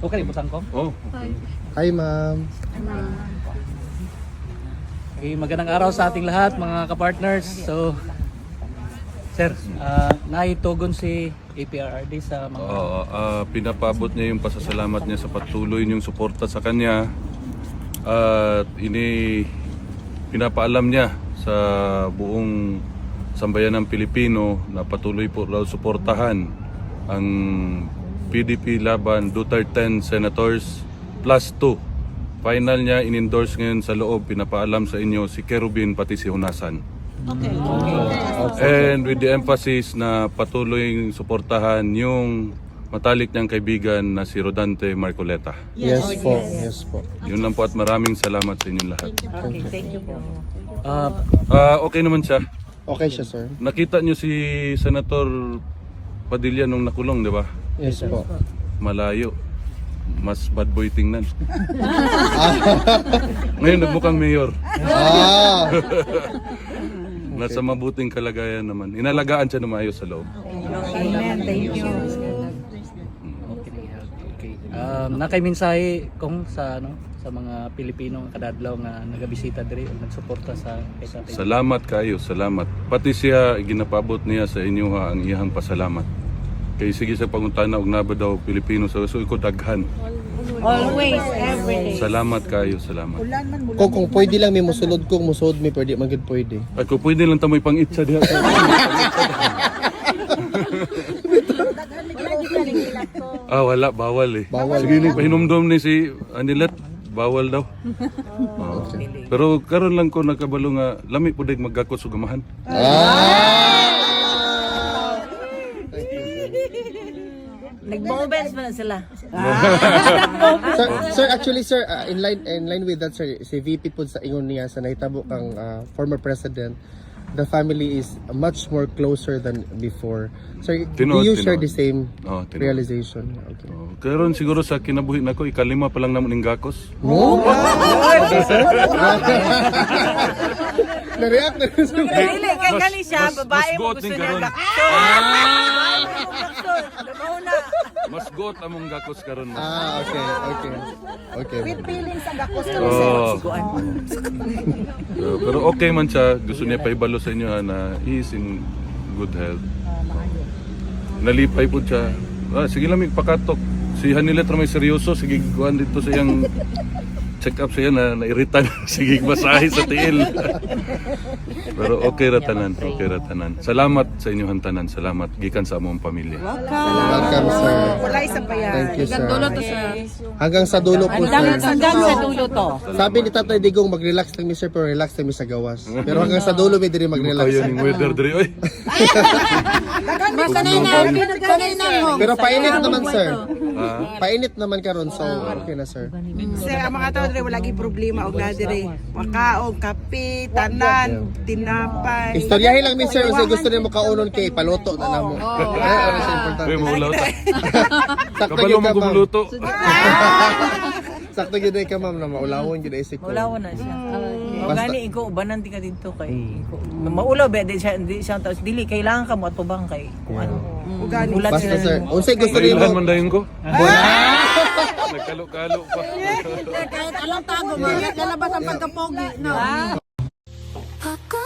Okay, butang ko. Oh. Hi, ma'am. Okay, magandang araw sa ating lahat mga kapartners. So, sir, naitugon si APRRD sa mga... Pinapabot niya yung pasasalamat niya sa patuloy niyong suporta sa kanya. At pinapaalam niya sa buong sambayan ng Pilipino na patuloy po raw suportahan ang PDP laban Duterte Senators plus 2. Final niya in-endorse ngayon sa loob, pinapaalam sa inyo si Kerubin pati si Hunasan. Okay. And with the emphasis na patuloy suportahan yung matalik niyang kaibigan na si Rodante Marcoleta. Yes po. Yes po. Yun lang po at maraming salamat sa inyong lahat. Okay, thank you po. Okay naman siya. Okay siya, sir. Nakita niyo si Senator Padilla nung nakulong, di ba? Yes po. Malayo. Mas bad boy tingnan. Ngayon nagmukhang mayor. Ah! Nasa mabuting kalagayan naman. Inalagaan siya na maayos sa loob. Amen, thank you. Okay. Nakaimensahe kung sa mga Pilipino kadadlaw nga nagabisita diri ug nagsuporta sa kay Salamat kayo, salamat. Pati siya ginapabot niya sa inyo ang iyang pasalamat. Kay sige sa pangutana og naba daw Pilipino sa so ko daghan. Always, every day. Salamat kayo, salamat. Kung pwede lang may musulod kong musod may pwede magid pwede. Ay kung pwede lang tamoy pang-itsa diha. Wala, bawal eh. Bawal. Sige ni pahinumdom ni si Anilet, bawal daw. Pero karon lang ko nakabalo nga lami pud maggakot sa gamahan. Nag-moments man sila. Sir, actually sir, in line with that sir, si VP po sa ingon niya sa nahitabo kang former president, the family is much more closer than before. Sir, do you share the same realization? Okay. Karon siguro sa kinabuhi nako ikalima pa lang namon ning gakos. Na-react na rin sir. Dili, kay kani siya, babae mo gusto niya. Mas got among gakos karon. Okay. With feelings ang gakos ka Pero okay man siya, gusto niya paibalo sa inyo na he is in good health. Nalipay po siya. Sige lang pakatok. Si Hanilet may seryoso, sige kuan dito sa iyang check up siya na nairitan. Sige masahe sa tiil. Pero okay ra tanan. Salamat sa inyong tanan. Salamat gikan sa among pamilya. Welcome sir. Wala isa pa yan. Thank you sir. Hanggang sa dulo po sir. Hanggang sa dulo to. Sabi ni Tatay Digong mag-relax lang mi sir pero relax lang mi sa gawas. Pero hanggang sa dulo mi diri mag-relax. Kayo ning weather diri oy. Pero painit naman sir. Painit naman karon so okay na sir. Sir, ang mga tao diri wala gi problema og na diri. Makaog, kape, tanan, tinapay. Istoryahin lang mi sir kung gusto niyo makaunon kay paluto na namo. Ano sa importante. Uy, maulaw ta. Sakto Kabalo gyud mo ka ma'am. gumuluto. Sakto gyud ka ma'am na maulawon gyud isip ko. Wala na siya. O Basta- gani ikaw ubanan ti ka dito kay maulaw ba di siya taos dili kailangan ka mo atubang kay kung ano. Ugani. Ulat Basta sila. sir, unsay gusto niyo Kailan mo? man dayon ko? Nagkalo-kalo pa. Kahit alam tago, lalabas ang pagkapogi. No. Ako